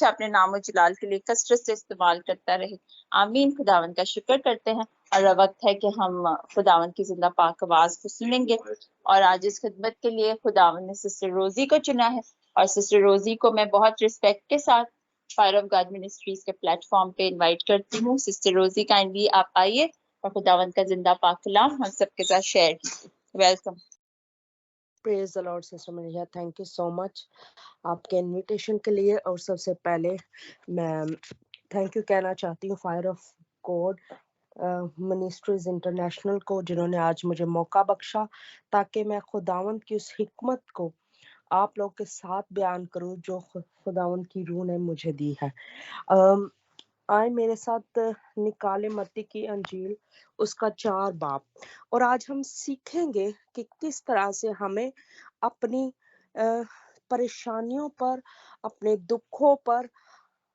ہمیشہ اپنے نام و جلال کے لیے کثرت سے استعمال کرتا رہے. آمین. خداوند کا شکر کرتے ہیں اور اب وقت ہے کہ ہم خداوند کی زندہ پاک آواز کو سنیں گے. اور آج اس خدمت کے لیے خداوند نے سسٹر روزی کو چنا ہے، اور سسٹر روزی کو میں بہت رسپیکٹ کے ساتھ فائر آف گاڈ منسٹریز کے پلیٹ فارم پہ انوائٹ کرتی ہوں. سسٹر روزی کائنڈلی آپ آئیے اور خداوند کا زندہ پاک کلام ہم سب کے ساتھ شیئر کیجیے. Welcome. Praise the Lord sister Manija, thank you so much آپ کے انویٹیشن کے لیے. اور سب سے پہلے میں تھینک یو کہنا چاہتی ہوں fire of God ministries international کو، جنہوں نے آج مجھے موقع بخشا تاکہ میں خداوند کی اس حکمت کو آپ لوگ کے ساتھ بیان کروں جو خداوند کی روح نے مجھے دی ہے. آئے میرے ساتھ نکالے متی کی انجیل اس کا 4 باب، اور آج ہم سیکھیں گے کہ کس طرح سے ہمیں اپنی پریشانیوں پر، اپنے دکھوں پر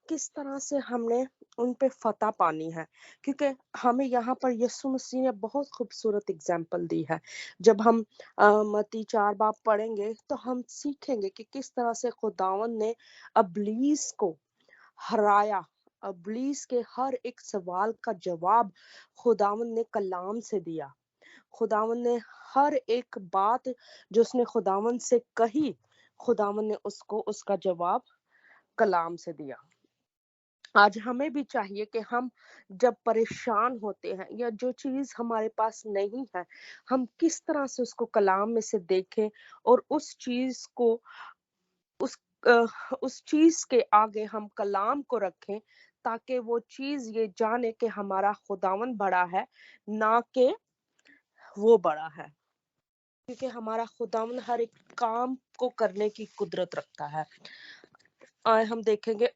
کس طرح سے ہم نے ان پہ فتح پانی ہے. کیونکہ ہمیں یہاں پر یسوع مسیح نے بہت خوبصورت اگزامپل دی ہے. جب ہم متی 4 باب پڑھیں گے تو ہم سیکھیں گے کہ کس طرح سے خداوند نے ابلیس کو ہرایا. ابلیس کے ہر ایک سوال کا جواب خداوند نے کلام سے دیا. خداوند نے ہر ایک بات جو اس نے خداوند سے کہی، خداوند نے اس کو اس کا جواب کلام سے دیا. آج ہمیں بھی چاہیے کہ ہم جب پریشان ہوتے ہیں یا جو چیز ہمارے پاس نہیں ہے، ہم کس طرح سے اس کو کلام میں سے دیکھیں اور اس چیز کے آگے ہم کلام کو رکھیں، تاکہ وہ چیز یہ جانے کہ ہمارا خداوند بڑا ہے، نہ کہ وہ بڑا ہے. کیونکہ ہمارا خداوند ہر ایک کام کو کرنے کی قدرت رکھتا ہے. آئے ہم دیکھیں گے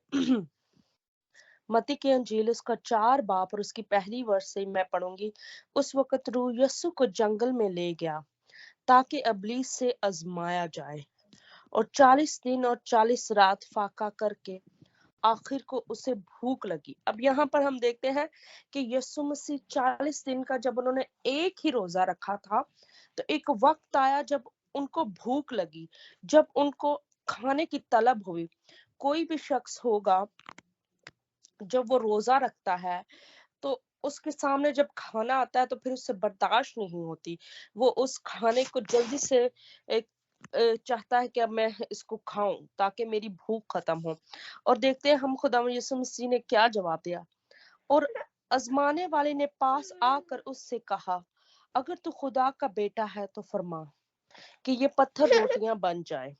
متی کی انجیل اس کا 4 باب اور اس کی پہلی ورس سے میں پڑھوں گی. اس وقت روح یسوع کو جنگل میں لے گیا تاکہ ابلیس سے آزمایا جائے، اور 40 دن اور 40 رات فاقہ کر کے آخر کو اسے بھوک لگی. اب یہاں پر ہم دیکھتے ہیں کہ یسوع مسیح 40 دن کا جب انہوں نے ایک ہی روزہ رکھا تھا، تو ایک وقت آیا جب ان کو بھوک لگی، جب ان کو کھانے کی طلب ہوئی. کوئی بھی شخص ہوگا جب وہ روزہ رکھتا ہے تو اس کے سامنے جب کھانا آتا ہے تو پھر اس سے برداشت نہیں ہوتی، وہ اس کھانے کو جلدی سے چاہتا ہے کہ اب میں اس کو کھاؤں تاکہ میری بھوک ختم ہو. اور دیکھتے ہیں ہم خدا یسوع مسیح نے کیا جواب دیا. اور آزمانے والے نے پاس آ کر اس سے کہا، اگر تو خدا کا بیٹا ہے تو فرما کہ یہ پتھر روٹیاں بن جائے.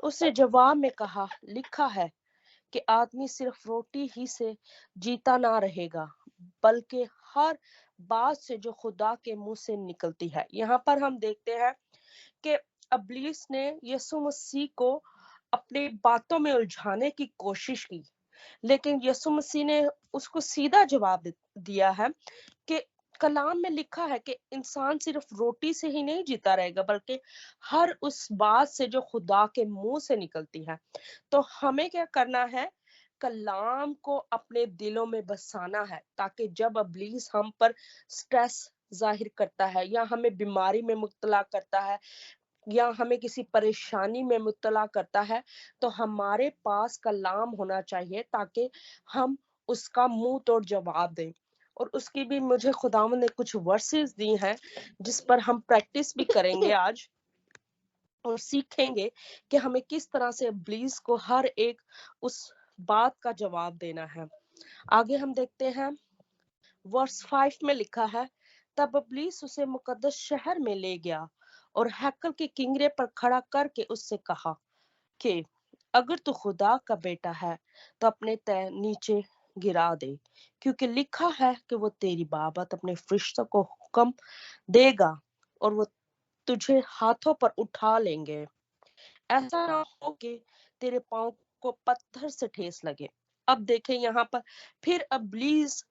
اس نے جواب میں کہا، لکھا ہے کہ آدمی صرف روٹی ہی سے جیتا نہ رہے گا، بلکہ ہر بات سے جو خدا کے منہ سے نکلتی ہے. یہاں پر ہم دیکھتے ہیں کہ ابلیس نے یسوع مسیح کو اپنی باتوں میں الجھانے کی کوشش کی، لیکن یسوع مسیح نے اس کو سیدھا جواب دیا ہے کہ کلام میں لکھا ہے کہ انسان صرف روٹی سے ہی نہیں جیتا رہے گا، بلکہ ہر اس بات سے جو خدا کے منہ سے نکلتی ہے. تو ہمیں کیا کرنا ہے؟ کلام کو اپنے دلوں میں بسانا ہے، تاکہ جب ابلیس ہم پر سٹریس ظاہر کرتا ہے یا ہمیں بیماری میں مبتلا کرتا ہے یا ہمیں کسی پریشانی میں مبتلا کرتا ہے، تو ہمارے پاس کلام ہونا چاہیے تاکہ ہم اس کا منہ توڑ جواب دیں. اور اس کی بھی مجھے خداوند نے کچھ ورسز دی ہیں جس پر ہم پریکٹس بھی کریں گے آج، اور سیکھیں گے کہ ہمیں کس طرح سے ابلیس کو ہر ایک اس بات کا جواب دینا ہے. آگے ہم دیکھتے ہیں ورس 5 میں لکھا ہے، تب ابلیس اسے مقدس شہر میں لے گیا اور ہیکل کے کنگرے پر کھڑا کر کے اس سے کہا کہ اگر تو خدا کا بیٹا ہے تو اپنے تہ نیچے گرا دے، کیونکہ لکھا ہے کہ وہ تیری بابت اپنے فرشتوں کو حکم دے گا اور وہ تجھے ہاتھوں پر اٹھا لیں گے، ایسا نہ ہو کہ تیرے پاؤں کو پتھر سے ٹھیس لگے. اب دیکھیں یہاں پر پھر ابلیس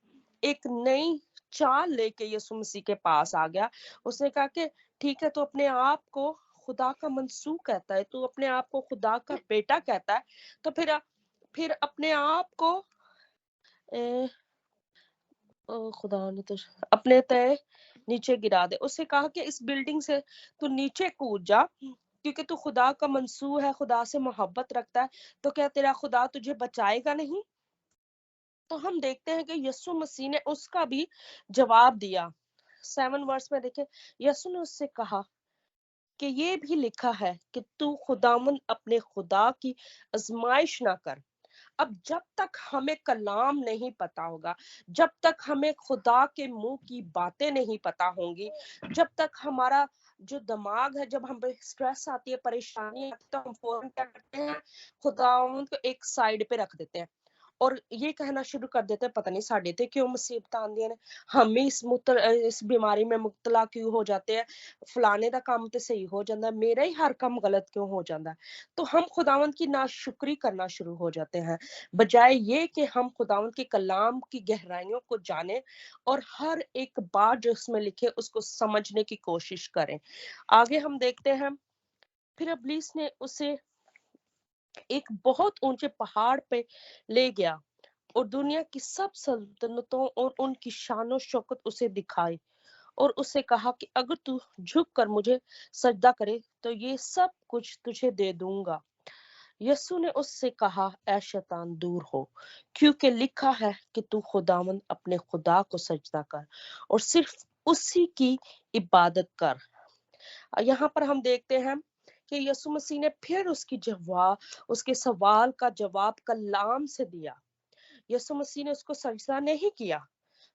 ایک نئی چال لے کے یسوع مسیح کے پاس آ گیا. اس نے کہا کہ ٹھیک ہے، تو اپنے آپ کو خدا کا منسوخ کہتا ہے، تو اپنے آپ کو خدا کا بیٹا کہتا ہے، تو پھر اپنے آپ کو خدا نے تو اپنے تے نیچے گرا دے. اس نے کہا کہ اس بلڈنگ سے تو نیچے کود جا क्योंकि तू खुदा का मंसूब है, खुदा से मोहब्बत रखता है, तो क्या तेरा खुदा तुझे बचाएगा नहीं? तो हम देखते हैं कि यीशु मसीह ने उसका भी जवाब दिया। 7 वर्स में देखें, यीशु ने उससे कहा कि ये भी लिखा है कि तू खुदावंद अपने खुदा की आजमाइश ना कर। अब जब तक हमें कलाम नहीं पता होगा, जब तक हमें खुदा के मुंह की बातें नहीं पता होंगी, जब तक हमारा जो दिमाग है, जब हम पे स्ट्रेस आती है, परेशानी आती है, तो हम फौरन क्या करते हैं, खुदावंद को एक साइड पे रख देते हैं और ये कहना शुरू कर देते हैं, पता नहीं साडे ते क्यों मुसीबत आंदियां ने, हम ही इस बीमारी में मुब्तला क्यों हो जाते हैं, फलाने दा काम ते सही हो जाता है, मेरा ही हर काम गलत क्यों हो जाता है। तो हम खुदावंद की नाशुक्री करना शुरू हो जाते हैं, बजाय ये कि हम खुदावंद के कलाम की गहराइयों को जाने और हर एक बात जो उसमें लिखे उसको समझने की कोशिश करें। आगे हम देखते हैं, फिर इब्लीस ने उसे एक बहुत ऊंचे पहाड़ पे ले गया और दुनिया की सब सल्तनतों और उनकी शानो शौकत उसे दिखाई और उसे कहा कि अगर तू झुक कर मुझे सजदा करे तो ये सब कुछ तुझे दे दूंगा। यीशु ने उससे कहा, ऐ शैतान दूर हो, क्योंकि लिखा है कि तू खुदावंद अपने खुदा को सजदा कर और सिर्फ उसी की इबादत कर। यहाँ पर हम देखते हैं कि यीशु मसीह ने फिर उसके सवाल का जवाब कलाम से दिया। यीशु मसीह ने उसको सजदा नहीं किया,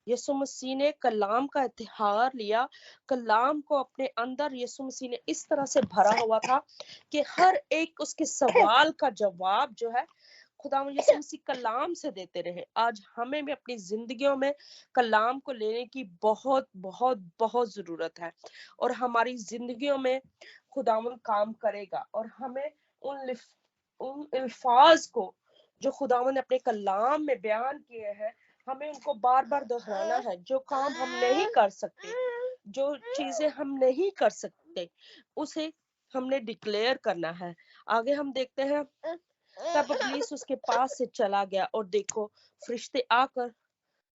यीशु मसीह ने कलाम का इतिहार लिया। कलाम को अपने अंदर यीशु मसीह ने इस तरह से भरा हुआ था कि हर एक उसके सवाल का जवाब जो है खुदा यीशु मसीह कलाम से देते रहे। आज हमें भी अपनी जिंदगियों में कलाम को लेने की बहुत बहुत बहुत जरूरत है और हमारी जिंदगियों में खुदावन काम करेगा और हमें उन अल्फाज को जो खुदावन ने अपने कलाम में बयान किए हैं, हमें उनको बार बार दोहराना है। जो काम हम नहीं कर सकते, जो चीजें हम नहीं कर सकते, उसे हमने डिक्लेयर करना है। आगे हम देखते हैं, तब इब्लीस उसके पास से चला गया और देखो फरिश्ते आकर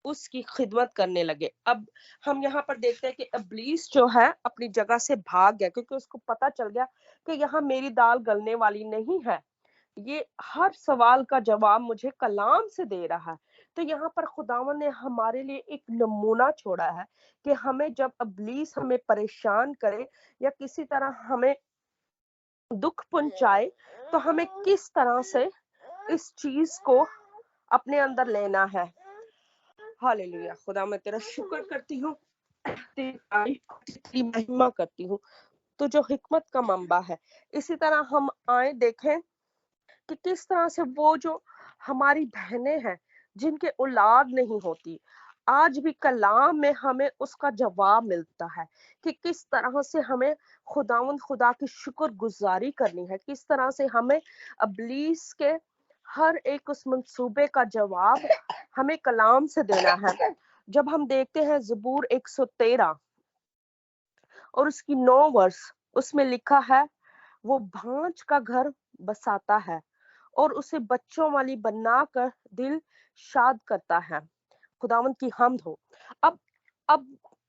उसकी खिदमत करने लगे। अब हम यहाँ पर देखते हैं कि इब्लीस जो है अपनी जगह से भाग गया, क्योंकि उसको पता चल गया कि यहाँ मेरी दाल गलने वाली नहीं है, ये हर सवाल का जवाब मुझे कलाम से दे रहा है। तो यहाँ पर खुदावन ने हमारे लिए एक नमूना छोड़ा है कि हमें जब इब्लीस हमें परेशान करे या किसी तरह हमें दुख पहुंचाए, तो हमें किस तरह से इस चीज को अपने अंदर लेना है। हालेलुया। खुदा मैं तेरा शुक्र करती हूँ, तेरी तारीफ तेरी महिमा करती हूँ, तो जो हिकमत का मंबा है। इसी तरह हम आए देखें कि किस तरह से वो जो हमारी बहनें हैं जिनके औलाद नहीं होती, आज भी कलाम में हमें उसका जवाब मिलता है कि किस तरह से हमें खुदा की शुक्रगुजारी करनी है, किस तरह से हमें इब्लीस के हर एक उस मंसूबे का जवाब हमें कलाम से देना है। जब हम देखते हैं ज़बूर 113 और उसकी 9 वर्ष, उसमें लिखा है, वो भांज का घर बसाता है और उसे बच्चों वाली बनाकर दिल शाद करता है। खुदावंद की हम्द हो। अब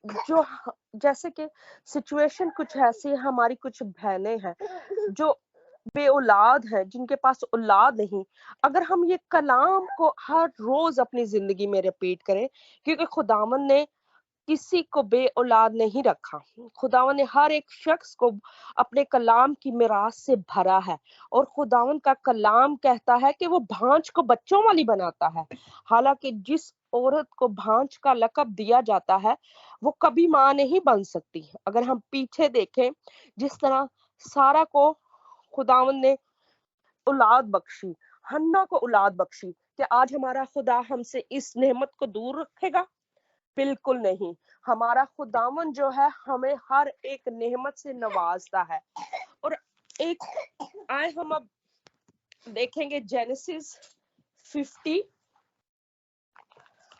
जो जैसे कि सिचुएशन कुछ ऐसी है, हमारी कुछ बहनें हैं जो बे औलाद है, जिनके पास औलाद नहीं। अगर हम ये कलाम को हर रोज अपनी जिंदगी में रिपीट करें, क्योंकि खुदावंद ने किसी को बे औलाद नहीं रखा, खुदावन ने हर एक शख्स को अपने कलाम की मिरास से भरा है और खुदावन का कलाम कहता है कि वो भांज को बच्चों वाली बनाता है। हालांकि जिस औरत को भांज का लकब दिया जाता है वो कभी मां नहीं बन सकती। अगर हम पीछे देखें, जिस तरह सारा को खुदावन ने औलाद बख्शी, हन्ना को औलाद बख्शी, कि आज हमारा खुदा हमसे इस नेमत को दूर रखेगा? बिल्कुल नहीं। हमारा खुदावन जो है हमें हर एक नेमत से नवाजता है। और एक आए हम अब देखेंगे जेनेसिस 50।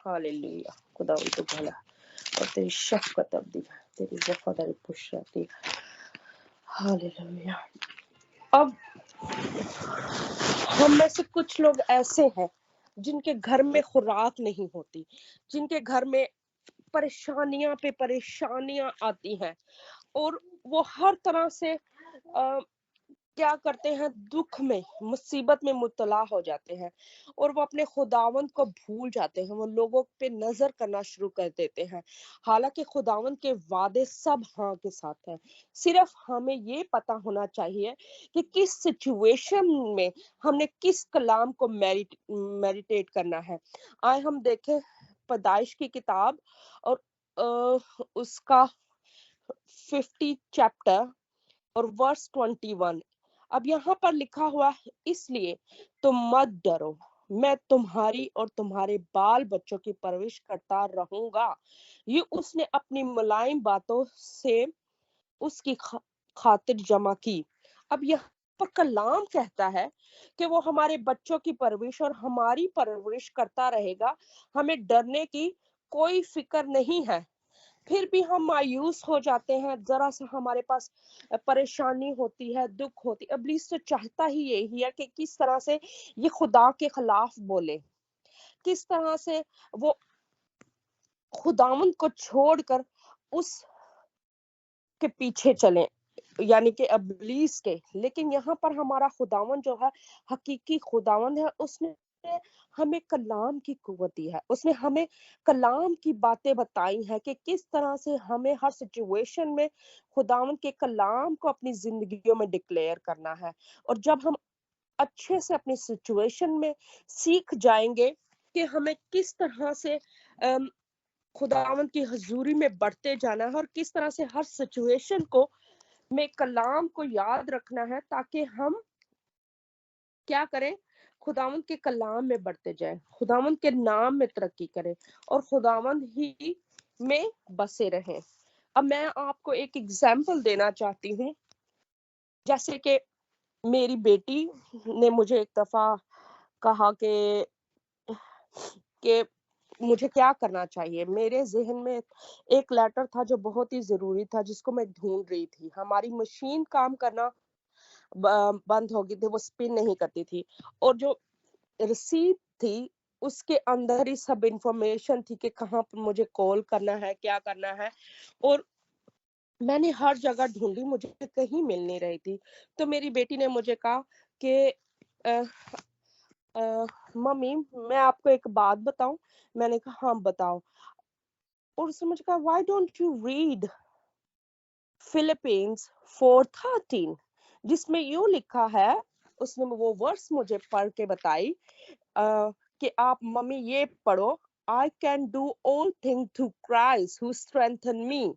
हालेलुया। खुदावन तो भला और तेरी शफकत अब्दी है, तेरी वफादारी पुश रहती है। हालेलुया। अब हम में से कुछ लोग ऐसे हैं जिनके घर में खुराक नहीं होती, जिनके घर में परेशानियां पे परेशानियां आती हैं और वो हर तरह से क्या करते हैं, दुख में, मुसीबत में मुब्तला हो जाते हैं और वो अपने खुदावंद को भूल जाते हैं, वो लोगों पे नजर करना शुरू कर देते हैं। हालांकि खुदावंद के वादे सब हाँ के साथ हैं। सिर्फ हमें ये पता होना चाहिए कि किस सिचुएशन में हमने किस कलाम को मेडिटेट करना है। आए हम देखें पैदाइश की किताब और उसका 50 चैप्टर और वर्स 21। अब यहाँ पर लिखा हुआ है, इसलिए तुम मत डरो, मैं तुम्हारी और तुम्हारे बाल बच्चों की परवरिश करता रहूंगा। ये उसने अपनी मुलायम बातों से उसकी खातिर जमा की। अब यहाँ पर कलाम कहता है कि वो हमारे बच्चों की परवरिश और हमारी परवरिश करता रहेगा। हमें डरने की कोई फिक्र नहीं है। फिर भी हम मायूस हो जाते हैं, जरा सा हमारे पास परेशानी होती है, दुख होती है। इब्लीस तो चाहता ही यही है कि किस तरह से ये खुदा के खिलाफ बोले, किस तरह से वो खुदावंद को छोड़कर उस के पीछे चलें, यानी कि इब्लीस के। लेकिन यहाँ पर हमारा खुदावंद जो है, हकीकी खुदावंद है, उसने हमें कलाम की कुव्वत दी है, उसने हमें कलाम की बातें बताई हैं कि किस तरह से हमें हर सिचुएशन में खुदावंद के कलाम को अपनी जिंदगियों में डिक्लेयर करना है। और जब हम अच्छे से अपनी सिचुएशन में सीख जाएंगे कि हमें किस तरह से खुदावंद की हजूरी में बढ़ते जाना है और किस तरह से हर सिचुएशन को में कलाम को याद रखना है, ताकि हम क्या करें, खुदावंद के कलाम में बढ़ते जाएं, खुदावंद के नाम में तरक्की करें और खुदावंद ही में बसे रहें। अब मैं आपको एक एग्जाम्पल देना चाहती हूँ। जैसे कि मेरी बेटी ने मुझे एक दफा कहा कि मुझे क्या करना चाहिए। मेरे ज़हन में एक लेटर था जो बहुत ही ज़रूरी था, जिसको मैं ढूँढ रही थी। हमारी मशीन काम करना बंद हो गई थी, वो स्पिन नहीं करती थी और जो रिसीप्ट थी उसके अंदर ही सब इंफॉर्मेशन थी कि कहाँ पर मुझे कॉल करना है, क्या करना है। और मैंने हर जगह ढूंढी, मुझे कहीं मिल नहीं रही थी। तो मेरी बेटी ने मुझे कहा कि मम्मी मैं आपको एक बात बताऊं। मैंने कहा हाँ बताओ। और उसने मुझे कहा why don't you read Philippines 4:13, जिसमें यूं लिखा है। उसने वो वर्स मुझे पढ़ के बताई कि आप मम्मी ये पढ़ो, I can do all thing through Christ who strengthen me.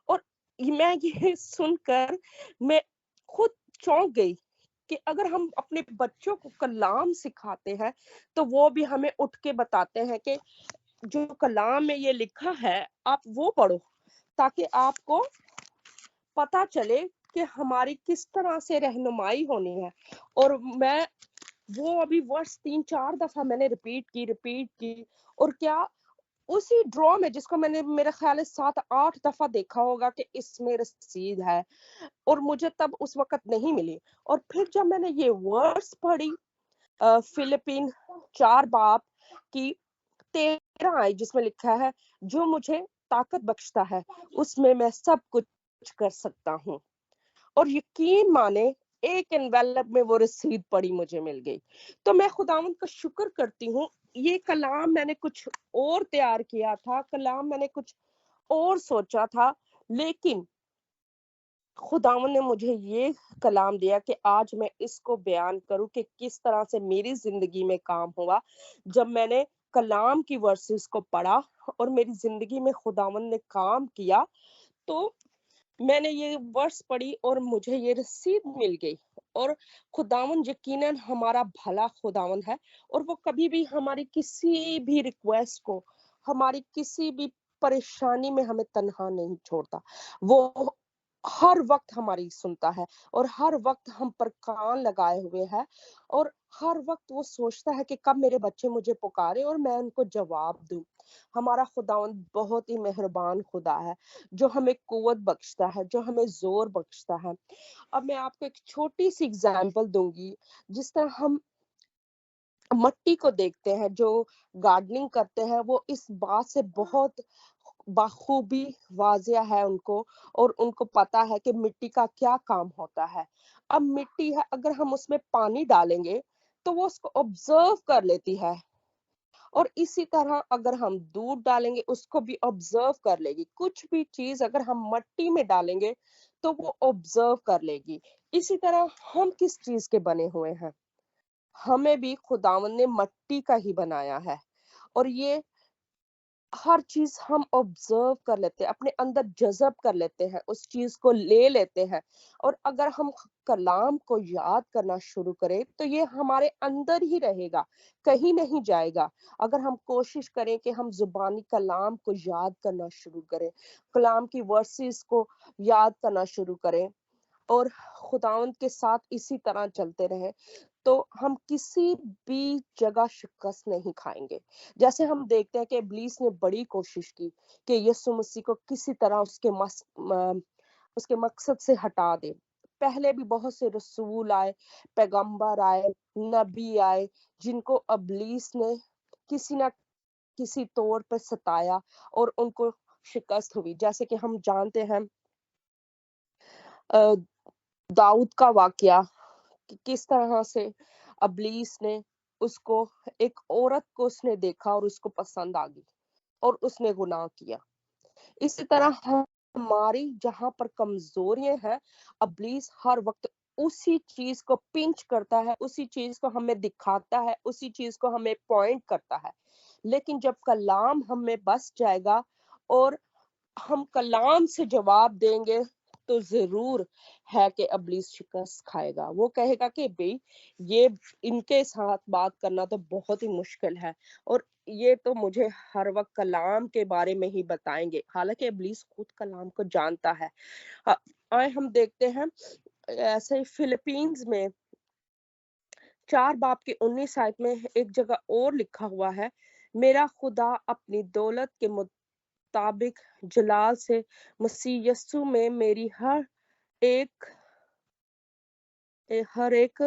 और मैं ये सुनकर मैं खुद चौंक गई कि अगर हम अपने बच्चों को कलाम सिखाते हैं तो वो भी हमें उठ के बताते हैं कि जो कलाम में ये लिखा है आप वो पढ़ो, ताकि आपको पता चले कि हमारी किस तरह से रहनुमाई होनी है। और मैं वो अभी वर्ष 3-4 दफा मैंने रिपीट की। और क्या उसी ड्रॉ में जिसको मैंने मेरे ख्याल है 7-8 दफा देखा होगा कि इसमें रसीद है, और मुझे तब उस वक्त नहीं मिली। और फिर जब मैंने ये वर्ड्स पढ़ी फिलिपिन 4 बाब की 13 आई, जिसमें लिखा है जो मुझे ताकत बख्शता है उसमें मैं सब कुछ कर सकता हूँ। और यकीन माने एक एनवेलप में वो रसीद पड़ी मुझे मिल गई। तो मैं खुदावंद का शुक्र करती हूँ। ये कलाम मैंने कुछ और तैयार किया था, कलाम मैंने कुछ और सोचा था, लेकिन खुदावंद ने मुझे ये कलाम दिया कि आज मैं इसको बयान करूं कि किस तरह से मेरी जिंदगी में काम हुआ जब मैंने कलाम की वर्सेस को पढ़ा और मेरी जिंदगी में खुदावंद ने काम किया। तो मैंने ये वर्स पढ़ी और मुझे ये रसीद मिल गई। और खुदावन यकीनन हमारा भला खुदावन है, और वो कभी भी हमारी किसी भी रिक्वेस्ट को, हमारी किसी भी परेशानी में हमें तन्हा नहीं छोड़ता। वो हर वक्त हमारी सुनता है और हर वक्त हम पर कान लगाए हुए है, और हर वक्त वो सोचता है कि कब मेरे बच्चे मुझे पुकारे और मैं उनको जवाब दूं। हमारा खुदावंद बहुत ही मेहरबान खुदा है, जो हमें कुव्वत बख्शता है, जो हमें जोर बख्शता है। अब मैं आपको एक छोटी सी एग्जांपल दूंगी। जिस तरह हम मट्टी को देखते हैं, जो गार्डनिंग करते हैं, वो इस बात से बहुत बाखूबी वाजिया है उनको, और उनको पता है कि मिट्टी का क्या काम होता है। अब मिट्टी है, अगर हम उसमें पानी डालेंगे तो वो उसको ऑब्जर्व कर लेती है, और इसी तरह अगर हम दूध डालेंगे उसको भी ऑब्जर्व कर लेगी। कुछ भी चीज अगर हम मट्टी में डालेंगे तो वो ऑब्जर्व कर लेगी। इसी तरह हम किस चीज के बने हुए हैं? हमें भी खुदावन ने मट्टी का ही बनाया है, और ये हर चीज हम ऑब्जर्व कर लेते हैं, अपने अंदर जज़ब कर लेते हैं, उस चीज को ले लेते हैं। और अगर हम कलाम को याद करना शुरू करें तो ये हमारे अंदर ही रहेगा, कहीं नहीं जाएगा। अगर हम कोशिश करें कि हम जुबानी कलाम को याद करना शुरू करें, कलाम की वर्सेस को याद करना शुरू करें, और खुदावंद के साथ इसी तरह चलते रहे, तो हम किसी भी जगह शिकस्त नहीं खाएंगे। जैसे हम देखते हैं कि इब्लीस ने बड़ी कोशिश की कि यीशु मसीह को किसी तरह उसके मकसद से हटा दे। पहले भी बहुत से रसूल आए, पैगंबर आए, नबी आए, जिनको इब्लीस ने किसी ना किसी तौर पर सताया और उनको शिकस्त हुई। जैसे कि हम जानते हैं अ, दाऊद का वाकया, कि किस तरह से इब्लीस ने उसको, एक औरत को उसने देखा और उसको पसंद आ गई और उसने गुनाह किया। इसी तरह हमारी जहां पर कमजोरियां हैं, इब्लीस हर वक्त उसी चीज को पिंच करता है, उसी चीज को हमें दिखाता है, उसी चीज को हमें पॉइंट करता है। लेकिन जब कलाम हमें बस जाएगा और हम कलाम से जवाब देंगे, तो जरूर है कि इब्लीस शिकस्त खाएगा। वो कहेगा कि भाई ये इनके साथ बात करना तो बहुत ही मुश्किल है, और ये तो मुझे हर वक्त कलाम के बारे में ही बताएंगे, हालांकि इब्लीस खुद कलाम को जानता है। आए हम देखते हैं ऐसे ही फिलीपींस में 4 बाब के 19 आयत में एक जगह और लिखा हुआ है, मेरा खुदा अपनी दौलत के मुताबिक जलाल से मसीह यस्सु में मेरी एक हर एक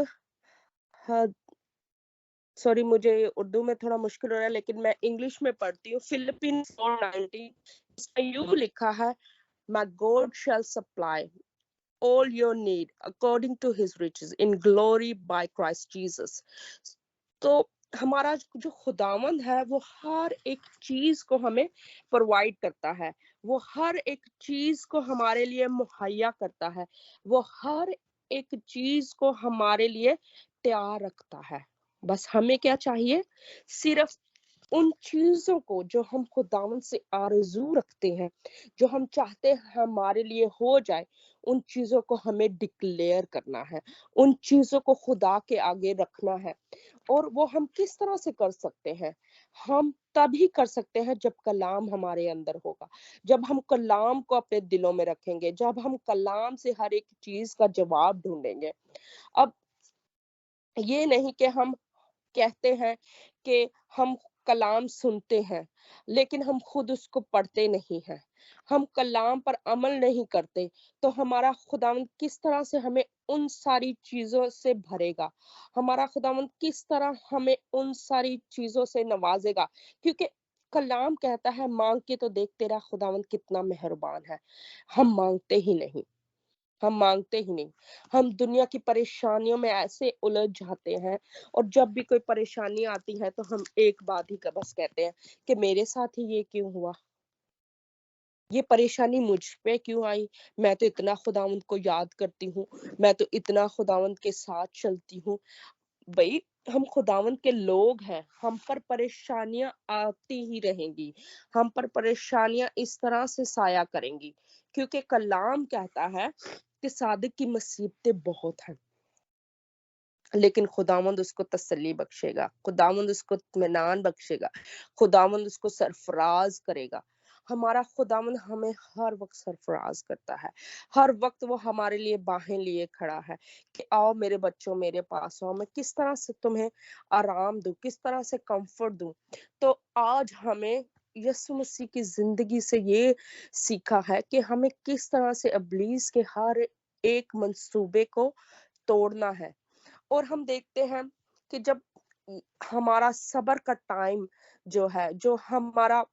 सॉरी, मुझे उर्दू में थोड़ा मुश्किल हो रहा है, लेकिन मैं इंग्लिश में पढ़ती हूँ। फिलिपिन 4:19 इसमें यूं लिखा है, My God shall supply all your need according to his riches in glory by Christ Jesus। तो हमारा जो खुदावंद है वो हर एक चीज को हमें प्रोवाइड करता है, वो हर एक चीज को हमारे लिए मुहैया करता है, वो हर एक चीज को हमारे लिए तैयार रखता है। बस हमें क्या चाहिए? सिर्फ उन चीजों को जो हम खुदावंद से आरज़ू रखते हैं, जो हम चाहते हैं हमारे लिए हो जाए, उन चीजों को हमें डिक्लेयर करना है, उन चीजों को खुदा के आगे रखना है। और वो हम किस तरह से कर सकते हैं? हम तभी कर सकते हैं जब कलाम हमारे अंदर होगा, जब हम कलाम को अपने दिलों में रखेंगे, जब हम कलाम से हर एक चीज का जवाब ढूंढेंगे। अब ये नहीं कि हम कहते हैं कि हम कलाम सुनते हैं, लेकिन हम खुद उसको पढ़ते नहीं हैं, हम कलाम पर अमल नहीं करते, तो हमारा खुदावंद किस तरह से हमें उन सारी चीजों से भरेगा? हमारा खुदावंद किस तरह हमें उन सारी चीजों से नवाजेगा? क्योंकि कलाम कहता है, मांग के तो देख तेरा खुदावंद कितना मेहरबान है। हम मांगते ही नहीं, हम मांगते ही नहीं, हम दुनिया की परेशानियों में ऐसे उलझ जाते हैं, और जब भी कोई परेशानी आती है तो हम एक बात ही बस कहते हैं कि मेरे साथ ही ये क्यों हुआ, ये परेशानी मुझ पे क्यों आई? मैं तो इतना खुदावंद को याद करती हूँ, मैं तो इतना खुदावंद के साथ चलती हूँ। भाई, हम खुदावंद के लोग हैं, हम पर परेशानियां आती ही रहेंगी, हम पर परेशानियां इस तरह से साया करेंगी, क्योंकि कलाम कहता है कि सादिक की मुसीबतें बहुत हैं, लेकिन खुदावंद उसको तसल्ली बख्शेगा, खुदावंद उसको इत्मीनान बख्शेगा, खुदावंद उसको सरफराज करेगा। हमारा खुदावंद हमें हर वक्त सरफराज करता है, हर वक्त वो हमारे लिए बाहें लिए खड़ा है कि आओ मेरे बच्चों, मेरे पास आओ, मैं किस तरह से तुम्हें आराम दूं, किस तरह से कंफर्ट दूं। तो आज हमें यीशु मसीह की जिंदगी से ये सीखा है कि हमें किस तरह से इब्लीस के हर एक मंसूबे को तोड़ना है। और हम देखते हैं कि जब हमारा सब्र का टाइम जो है, जो हमारा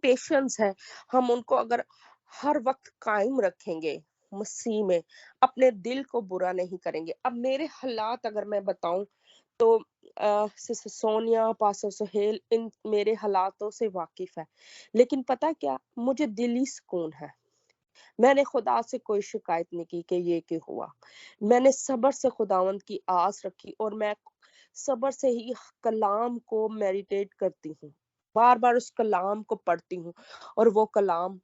पेशेंस है, हम उनको अगर हर वक्त कायम रखेंगे, مسیح میں اپنے دل کو برا نہیں کریں گے. اب میرے حالات اگر میں بتاؤں تو سسٹر سونیا، پاسٹر سہیل ان میرے حالاتوں سے واقف ہے، لیکن پتہ کیا، مجھے دلی سکون ہے. میں نے خدا سے کوئی شکایت نہیں کی کہ یہ کیوں ہوا. میں نے صبر سے خداوند کی آس رکھی اور میں صبر سے ہی کلام کو میڈیٹیٹ کرتی ہوں، بار بار اس کلام کو پڑھتی ہوں اور وہ کلام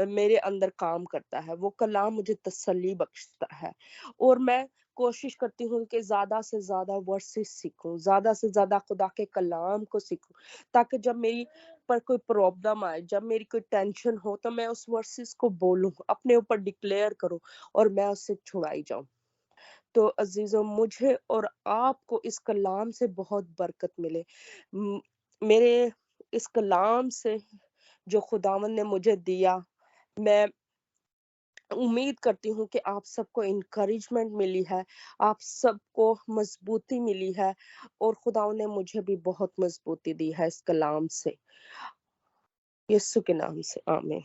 میرے اندر کام کرتا ہے. وہ کلام مجھے تسلی بخشتا ہے اور میں کوشش کرتی ہوں کہ زیادہ سے زیادہ ورسز سیکھوں، زیادہ سے زیادہ خدا کے کلام کو سیکھوں، تاکہ جب میری پر کوئی پرابلم آئے، جب میری کوئی ٹینشن ہو، تو میں اس ورسز کو بولوں، اپنے اوپر ڈکلیئر کروں اور میں اس سے چھڑائی جاؤں. تو عزیزوں، مجھے اور آپ کو اس کلام سے بہت برکت ملے. میرے اس کلام سے جو خداوند نے مجھے دیا، میں امید کرتی ہوں کہ آپ سب کو انکریجمنٹ ملی ہے، آپ سب کو مضبوطی ملی ہے، اور خداوند نے مجھے بھی بہت مضبوطی دی ہے اس کلام سے. یسوع کے نام سے آمین.